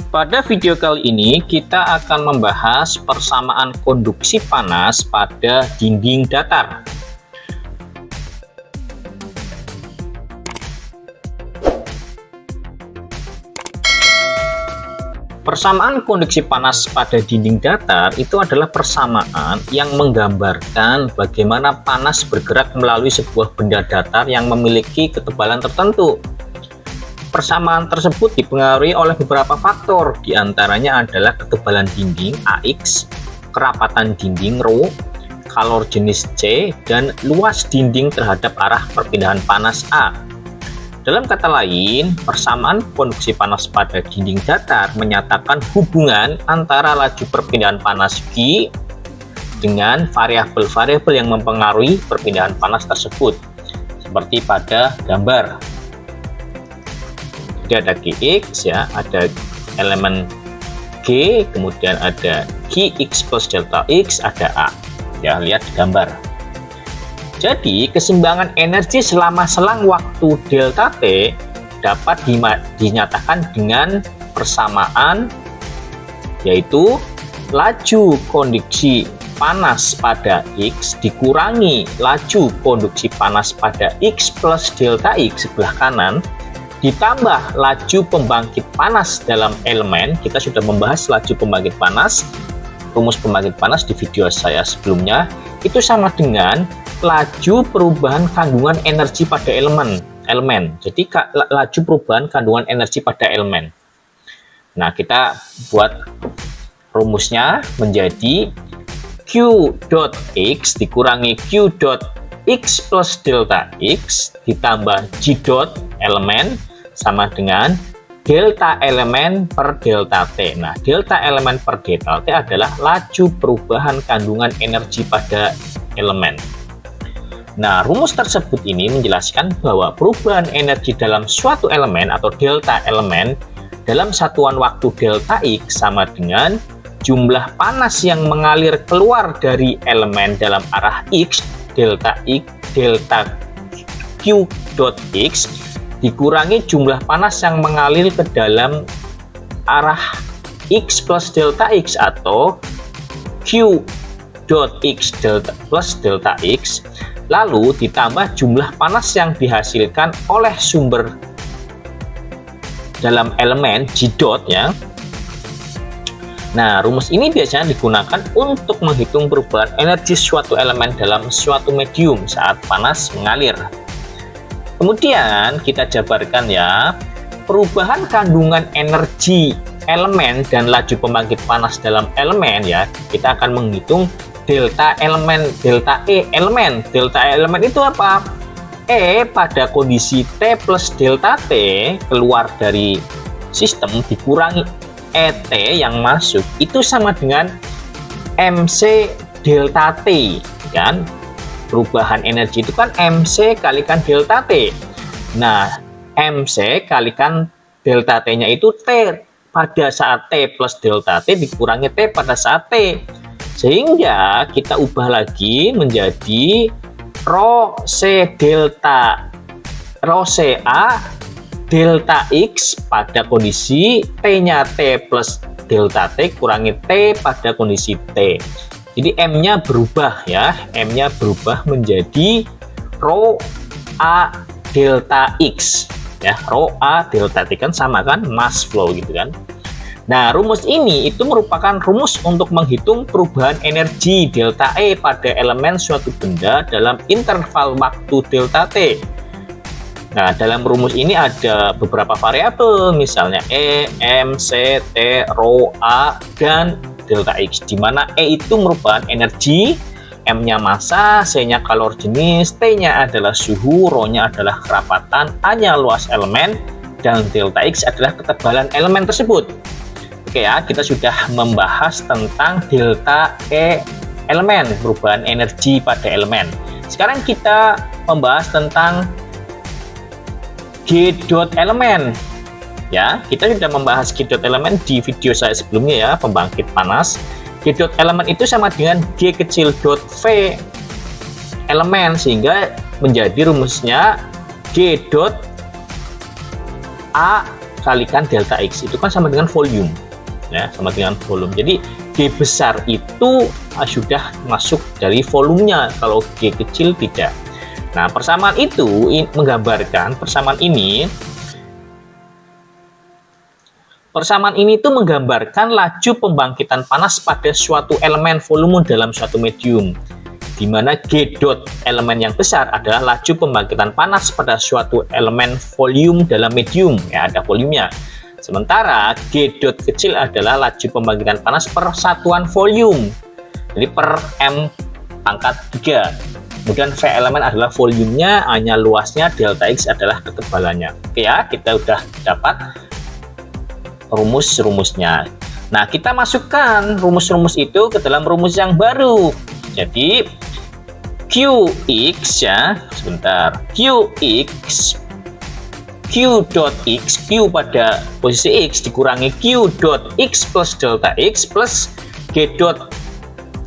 Pada video kali ini kita akan membahas persamaan konduksi panas pada dinding datar. Persamaan konduksi panas pada dinding datar itu adalah persamaan yang menggambarkan bagaimana panas bergerak melalui sebuah benda datar yang memiliki ketebalan tertentu. Persamaan tersebut dipengaruhi oleh beberapa faktor, diantaranya adalah ketebalan dinding AX, kerapatan dinding ρ, kalor jenis C, dan luas dinding terhadap arah perpindahan panas A. Dalam kata lain, persamaan konduksi panas pada dinding datar menyatakan hubungan antara laju perpindahan panas Q dengan variabel-variabel yang mempengaruhi perpindahan panas tersebut, seperti pada gambar. Jadi ada Gx ya, ada elemen G, kemudian ada Gx plus delta X, ada A. Ya, lihat di gambar. Jadi keseimbangan energi selama selang waktu delta T dapat dinyatakan dengan persamaan, yaitu laju konduksi panas pada X dikurangi laju konduksi panas pada X plus delta X sebelah kanan, ditambah laju pembangkit panas dalam elemen. Kita sudah membahas laju pembangkit panas, rumus pembangkit panas di video saya sebelumnya. Itu sama dengan laju perubahan kandungan energi pada elemen. Jadi laju perubahan kandungan energi pada elemen. Nah, kita buat rumusnya menjadi Q dot X dikurangi Q dot X plus delta X ditambah G dot elemen sama dengan delta elemen per delta T. Nah, delta elemen per delta T adalah laju perubahan kandungan energi pada elemen. Nah, rumus tersebut ini menjelaskan bahwa perubahan energi dalam suatu elemen atau delta elemen dalam satuan waktu delta X sama dengan jumlah panas yang mengalir keluar dari elemen dalam arah X, delta Q dot X dikurangi jumlah panas yang mengalir ke dalam arah X plus delta X atau Q dot X plus delta X, lalu ditambah jumlah panas yang dihasilkan oleh sumber dalam elemen G dot ya. Nah, rumus ini biasanya digunakan untuk menghitung perubahan energi suatu elemen dalam suatu medium saat panas mengalir. Kemudian kita jabarkan ya, perubahan kandungan energi elemen dan laju pembangkit panas dalam elemen ya. Kita akan menghitung delta elemen, delta E elemen. Delta E elemen itu apa? E pada kondisi T plus delta T keluar dari sistem dikurangi ET yang masuk, itu sama dengan MC delta T kan. Perubahan energi itu kan MC kalikan delta T. Nah, MC kalikan delta T-nya itu T pada saat T plus delta T dikurangi T pada saat T. Sehingga kita ubah lagi menjadi rho C A delta X pada kondisi T-nya T plus delta T kurangi T pada kondisi T. Jadi M-nya berubah ya, M-nya berubah menjadi rho A delta X ya, rho A delta T kan sama kan, mass flow gitu kan. Nah, rumus ini itu merupakan rumus untuk menghitung perubahan energi delta E pada elemen suatu benda dalam interval waktu delta T. Nah, dalam rumus ini ada beberapa variabel, misalnya E, M, C, T, rho A, dan delta X, di mana E itu merupakan energi, M-nya massa, C-nya kalor jenis, T-nya adalah suhu, rho-nya adalah kerapatan, A-nya luas elemen, dan delta X adalah ketebalan elemen tersebut. Oke ya, kita sudah membahas tentang delta E elemen, perubahan energi pada elemen. Sekarang kita membahas tentang G dot elemen. Ya, kita sudah membahas G dot elemen di video saya sebelumnya ya, pembangkit panas. G dot elemen itu sama dengan G kecil dot V elemen, sehingga menjadi rumusnya G dot A kalikan delta X itu kan sama dengan volume, ya, sama dengan volume. Jadi G besar itu sudah masuk dari volumenya, kalau G kecil tidak. Nah, persamaan itu menggambarkan persamaan ini itu menggambarkan laju pembangkitan panas pada suatu elemen volume dalam suatu medium, di mana G dot elemen yang besar adalah laju pembangkitan panas pada suatu elemen volume dalam medium, ya, ada volumenya. Sementara G dot kecil adalah laju pembangkitan panas per satuan volume, jadi per M pangkat 3. Kemudian V elemen adalah volumenya, hanya luasnya, delta X adalah ketebalannya. Oke ya, kita udah dapat rumus-rumusnya. Nah, kita masukkan rumus-rumus itu ke dalam rumus yang baru. Jadi Qx, ya, sebentar, Qx, Q dot X, Q pada posisi X dikurangi Q dot X plus delta X plus G dot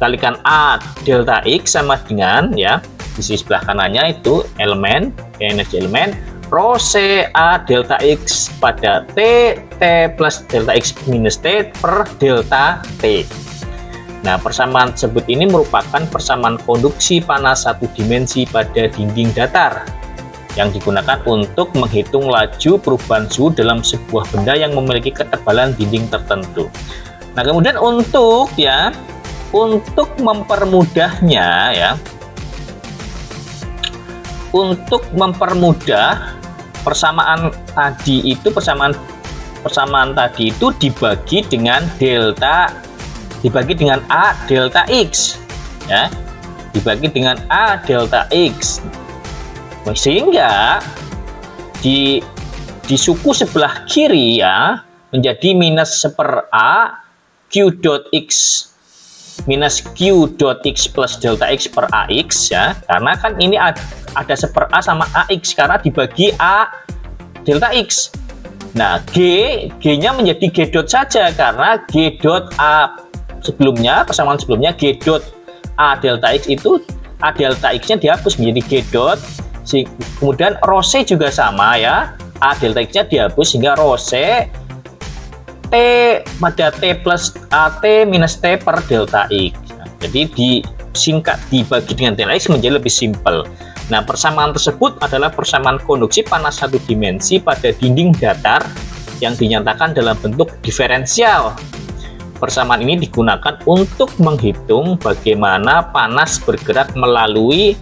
kalikan A delta X sama dengan, ya, di sisi sebelah kanannya itu elemen, energi elemen, rho C A delta X pada T plus delta X minus T per delta T. Nah, persamaan tersebut ini merupakan persamaan konduksi panas satu dimensi pada dinding datar yang digunakan untuk menghitung laju perubahan suhu dalam sebuah benda yang memiliki ketebalan dinding tertentu. Nah, kemudian untuk mempermudahnya, ya, untuk mempermudah persamaan tadi itu dibagi dengan A delta X, ya, dibagi dengan A delta X, sehingga di suku sebelah kiri, ya, menjadi minus 1/A Q dot X minus Q dot X plus delta X per AX, ya, karena kan ini ada 1/A sama AX karena dibagi A delta X. Nah, G-nya menjadi G dot saja karena G dot A sebelumnya, persamaan sebelumnya G dot A delta X itu A delta X-nya dihapus menjadi G dot, kemudian rho C juga sama, ya, A delta X-nya dihapus sehingga rho C T pada T plus AT minus T per delta X. Nah, jadi disingkat dibagi dengan delta X menjadi lebih simpel. Nah, persamaan tersebut adalah persamaan konduksi panas satu dimensi pada dinding datar yang dinyatakan dalam bentuk diferensial. Persamaan ini digunakan untuk menghitung bagaimana panas bergerak melalui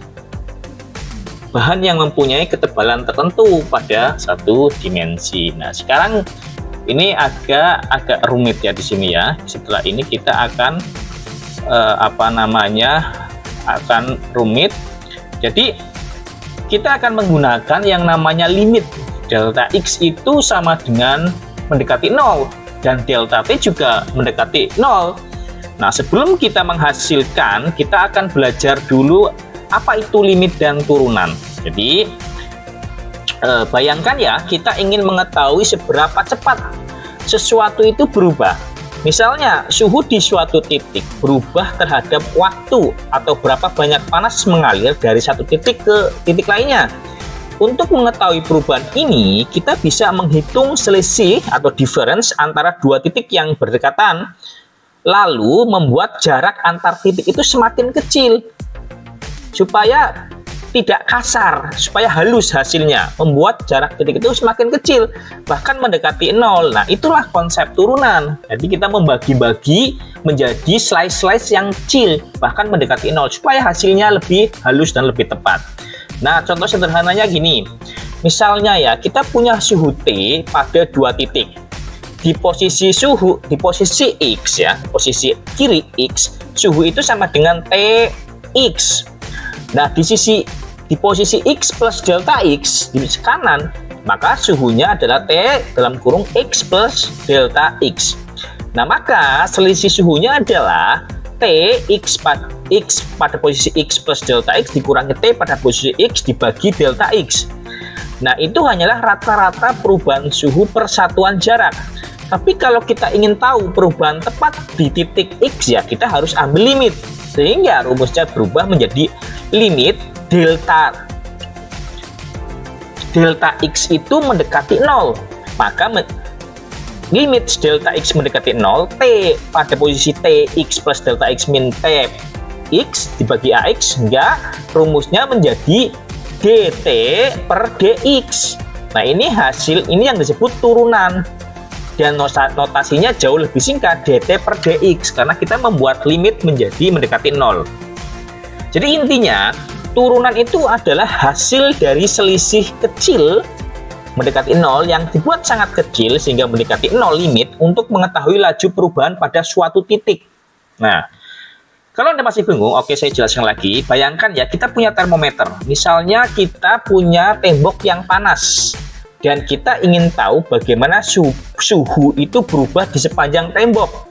bahan yang mempunyai ketebalan tertentu pada satu dimensi. Nah, sekarang ini agak rumit, ya, di sini, ya. Setelah ini kita akan akan rumit. Jadi kita akan menggunakan yang namanya limit delta X itu sama dengan mendekati 0 dan delta T juga mendekati 0. Nah, sebelum kita menghasilkan, kita akan belajar dulu apa itu limit dan turunan. Jadi bayangkan, ya, kita ingin mengetahui seberapa cepat sesuatu itu berubah. Misalnya suhu di suatu titik berubah terhadap waktu atau berapa banyak panas mengalir dari satu titik ke titik lainnya. Untuk mengetahui perubahan ini, kita bisa menghitung selisih atau difference antara dua titik yang berdekatan, lalu membuat jarak antar titik itu semakin kecil supaya tidak kasar, supaya halus hasilnya, membuat jarak titik itu semakin kecil, bahkan mendekati 0. Nah, itulah konsep turunan. Jadi kita membagi-bagi menjadi slice-slice yang kecil, bahkan mendekati 0, supaya hasilnya lebih halus dan lebih tepat. Nah, contoh sederhananya gini. Misalnya, ya, kita punya suhu T pada dua titik. Di posisi X, ya, posisi kiri X, suhu itu sama dengan TX. Nah, di posisi X plus delta X di kanan, maka suhunya adalah T dalam kurung X plus delta X. Nah, maka selisih suhunya adalah X pada posisi X plus delta X dikurangi T pada posisi X dibagi delta X. Nah, itu hanyalah rata-rata perubahan suhu per satuan jarak. Tapi kalau kita ingin tahu perubahan tepat di titik X, ya, kita harus ambil limit. Sehingga rumusnya berubah menjadi limit delta X itu mendekati 0. Maka limit delta X mendekati 0, T pada posisi T X plus delta X min T X dibagi AX, hingga rumusnya menjadi DT per DX. Nah, ini hasil, ini yang disebut turunan, dan notasinya jauh lebih singkat, DT per DX, karena kita membuat limit menjadi mendekati 0. Jadi intinya turunan itu adalah hasil dari selisih kecil mendekati 0 yang dibuat sangat kecil sehingga mendekati 0 limit untuk mengetahui laju perubahan pada suatu titik. Nah, kalau Anda masih bingung, oke, saya jelaskan lagi. Bayangkan ya, kita punya termometer. Misalnya kita punya tembok yang panas dan kita ingin tahu bagaimana suhu itu berubah di sepanjang tembok.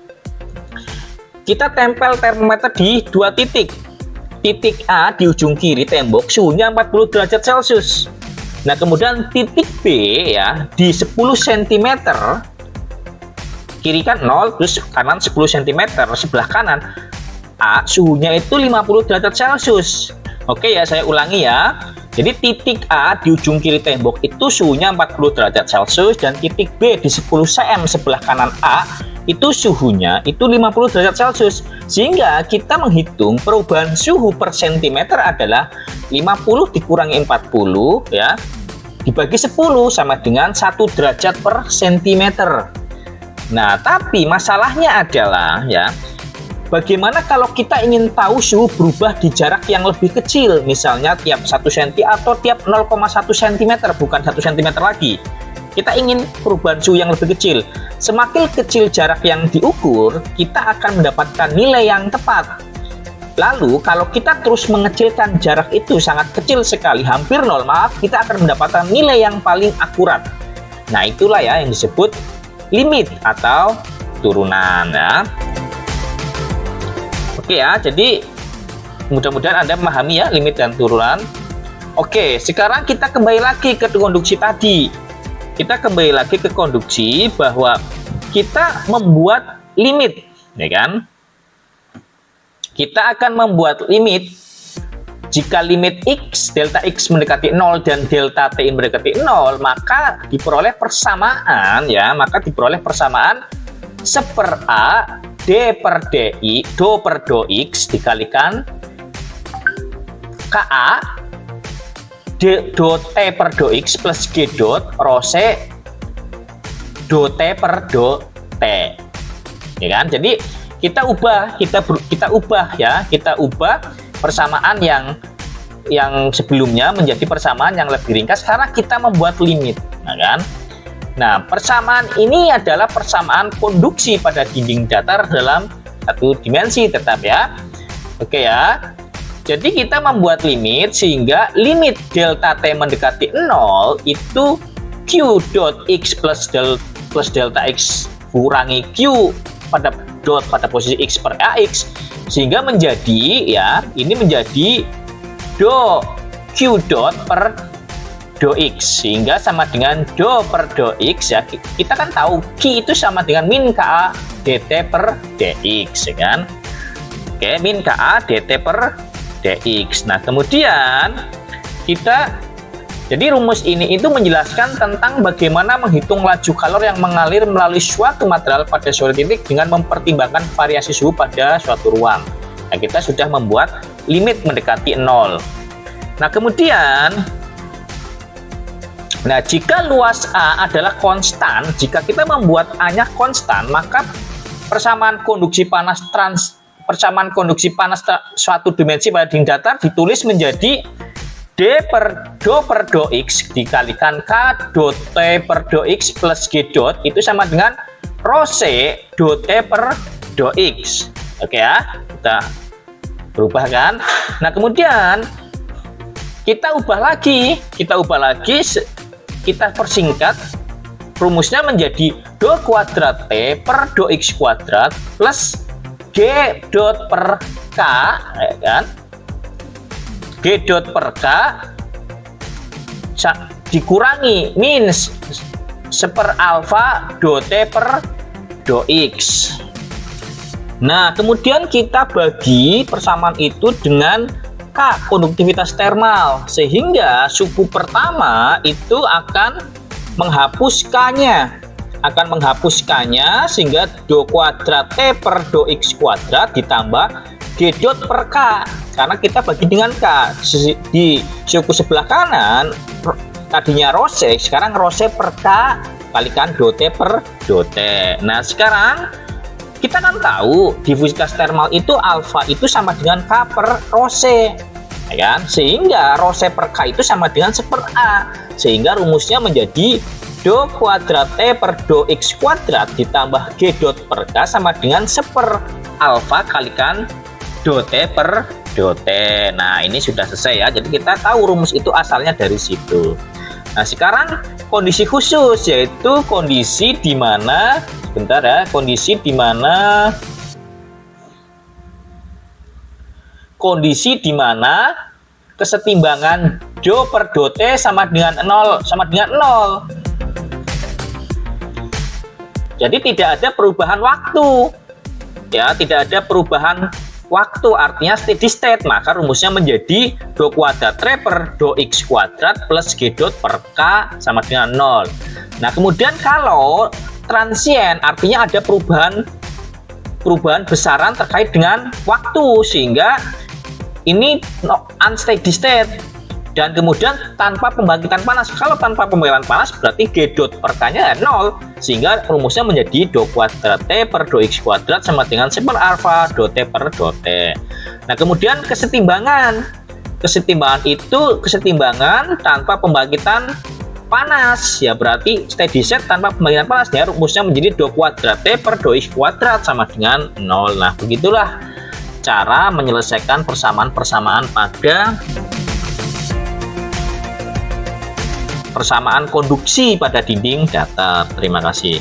Kita tempel termometer di dua titik. Titik A di ujung kiri tembok suhunya 40 derajat Celcius. Nah, kemudian titik B ya di 10 cm, kiri kan 0, terus kanan 10 cm, sebelah kanan A suhunya itu 50 derajat Celcius. Oke ya, saya ulangi ya. Jadi titik A di ujung kiri tembok itu suhunya 40 derajat Celcius, dan titik B di 10 cm sebelah kanan A itu suhunya itu 50 derajat Celcius. Sehingga kita menghitung perubahan suhu per cm adalah 50 dikurangi 40 ya, dibagi 10 sama dengan 1 derajat per cm. Nah, tapi masalahnya adalah ya, bagaimana kalau kita ingin tahu suhu berubah di jarak yang lebih kecil, misalnya tiap 1 cm atau tiap 0,1 cm, bukan 1 cm lagi. Kita ingin perubahan suhu yang lebih kecil. Semakin kecil jarak yang diukur, kita akan mendapatkan nilai yang tepat. Lalu, kalau kita terus mengecilkan jarak itu sangat kecil sekali, hampir 0, maka kita akan mendapatkan nilai yang paling akurat. Nah, itulah ya yang disebut limit atau turunan ya. Oke ya, jadi mudah-mudahan Anda memahami ya limit dan turunan. Oke, sekarang kita kembali lagi ke konduksi tadi. Kita kembali lagi ke konduksi bahwa kita membuat limit, ya kan? Kita akan membuat limit jika limit X, delta X mendekati 0 dan delta T mendekati 0, maka diperoleh persamaan ya, maka diperoleh persamaan 1/A D per DI, do per do X dikalikan KA do T per do X plus G dot rho C do T per do T, ya kan? Jadi kita ubah persamaan yang sebelumnya menjadi persamaan yang lebih ringkas karena kita membuat limit, nah kan? Nah, persamaan ini adalah persamaan konduksi pada dinding datar dalam satu dimensi tetap ya. Oke ya. Jadi kita membuat limit sehingga limit delta T mendekati 0 itu Q dot X plus delta X kurangi Q pada dot pada posisi X per AX, sehingga menjadi ya, ini menjadi do Q dot per do X, sehingga sama dengan do per do X ya. Kita kan tahu Q itu sama dengan min KA dt per dx, ya kan? Oke, min KA dt per dx. Nah, kemudian jadi rumus ini itu menjelaskan tentang bagaimana menghitung laju kalor yang mengalir melalui suatu material pada suatu titik dengan mempertimbangkan variasi suhu pada suatu ruang. Nah, kita sudah membuat limit mendekati 0. Nah, kemudian jika luas A adalah konstan, jika kita membuat A-nya konstan, maka persamaan konduksi panas suatu dimensi pada dinding datar ditulis menjadi D per do X dikalikan K do T per do X plus G dot itu sama dengan rho C do T per do X. Oke ya, kita berubah kan? Nah, kemudian kita ubah lagi, kita persingkat rumusnya menjadi do kuadrat T per do X kuadrat plus G dot per K, ya kan? G dot per K dikurangi min 1/alfa do T per do X. Nah, kemudian kita bagi persamaan itu dengan K, konduktivitas termal, sehingga suku pertama itu akan menghapus K-nya. akan menghapuskannya sehingga do kuadrat T per do X kuadrat ditambah G dot per K, karena kita bagi dengan K. Di suku sebelah kanan tadinya rho C, sekarang rho C per K kalikan do T per do T. Nah sekarang kita kan tahu difusitas termal itu alfa itu sama dengan K per rho C, ya kan? Sehingga rho C per K itu sama dengan 1 per A, sehingga rumusnya menjadi do kuadrat T per do X kuadrat ditambah G dot per K sama dengan 1 per alfa kalikan do T per do T. Nah ini sudah selesai ya, jadi kita tahu rumus itu asalnya dari situ. Nah sekarang kondisi khusus, yaitu kondisi di mana kesetimbangan do per do T sama dengan 0. Jadi tidak ada perubahan waktu, ya, tidak ada perubahan waktu, artinya steady state. Maka rumusnya menjadi do kuadrat T per do X kuadrat plus G dot per K sama dengan 0. Nah kemudian kalau transient, artinya ada perubahan besaran terkait dengan waktu, sehingga ini unsteady state. Dan kemudian tanpa pembangkitan panas. Kalau tanpa pembangkitan panas berarti G dot per K-nya 0, sehingga rumusnya menjadi do kuadrat T per do X kuadrat sama dengan 1 per alfa do T per do T. Nah kemudian kesetimbangan itu kesetimbangan tanpa pembangkitan panas, ya berarti steady state tanpa pembangkitan panas, ya rumusnya menjadi do kuadrat T per do X kuadrat sama dengan 0. Nah begitulah cara menyelesaikan persamaan-persamaan pada persamaan konduksi pada dinding datar. Terima kasih.